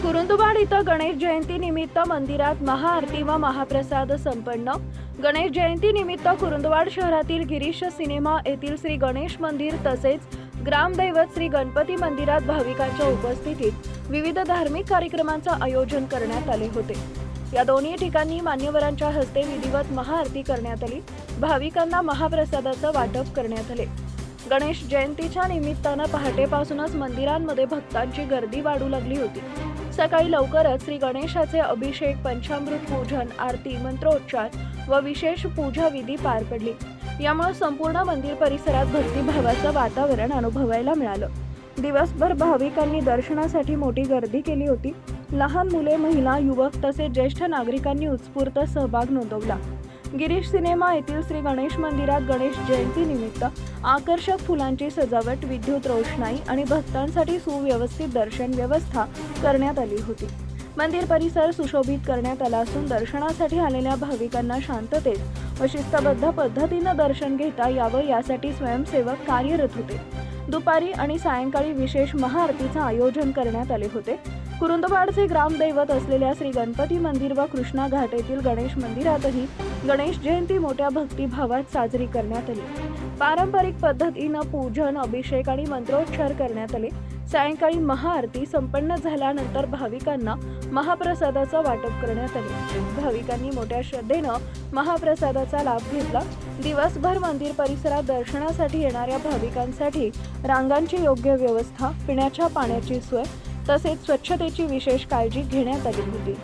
कुरुंदवाड इथं गणेश जयंती निमित्त मंदिरात महाआरती व महाप्रसाद संपन्न। गणेश जयंती निमित्त कुरुंदवाड शहरातील गिरीश सिनेमा येथील श्री गणेश मंदिर तसेच ग्रामदैवत श्री गणपती मंदिरात भाविकांच्या उपस्थितीत विविध धार्मिक कार्यक्रमांचे आयोजन करण्यात आले होते। या दोन्ही ठिकाणी मान्यवरांच्या हस्ते विधिवत महाआरती करण्यात आली। भाविकांना महाप्रसादाचे वाटप करण्यात आले। गणेश जयंतीच्या निमित्ताने पहाटेपासूनच मंदिरांमध्ये भक्तांची गर्दी वाढू लागली होती। सकाळी लवकरच श्री गणेशाचे अभिषेक, पंचामृत पूजन, आरती, मंत्रोच्चार व विशेष पूजा विधी पार पडली। यामुळे संपूर्ण मंदिर परिसरात भक्तिभावाचे वातावरण अनुभवायला मिळालं। दिवसभर भाविकांनी दर्शनासाठी मोठी गर्दी केली होती। लहान मुले, महिला, युवक तसेच ज्येष्ठ नागरिकांनी उत्स्फूर्त सहभाग नोंदवला। गिरीश सिनेमा येथील श्री गणेश मंदिरात गणेश जयंती निमित्त आकर्षक फुलांची सजावट, विद्युत रोषणाई आणि भक्तांसाठी सुव्यवस्थित दर्शन व्यवस्था करण्यात आली होती। मंदिर परिसर सुशोभित करण्यात आला असून दर्शनासाठी आलेल्या भाविकांना शांततेत व शिस्तबद्ध पद्धतीने दर्शन घेता यावं यासाठी स्वयंसेवक कार्यरत होते। दुपारी आणि सायंकाळी विशेष महाआरतीचे आयोजन करण्यात आले होते। कुरुंदवाडचे ग्रामदैवत असलेल्या श्री गणपती मंदिर व कृष्णा घाट येथील गणेश मंदिरातही गणेश जयंती मोठ्या भक्तिभावात साजरी करण्यात आली। पारंपरिक पद्धतीने पूजन, अभिषेक आणि मंत्रोच्चार करण्यात आले। सायंकाळी महाआरती संपन्न झाल्यानंतर भाविकांना महाप्रसादाचा वाटप करण्यात आले। भाविकांनी मोठ्या श्रद्धेने महाप्रसादाचा लाभ घेतला। दिवसभर मंदिर परिसरात दर्शनासाठी येणाऱ्या भाविकांसाठी रांगांची योग्य व्यवस्था, पिण्याच्या पाण्याची सोय तसेच स्वच्छतेची विशेष काळजी घेण्यात आली होती।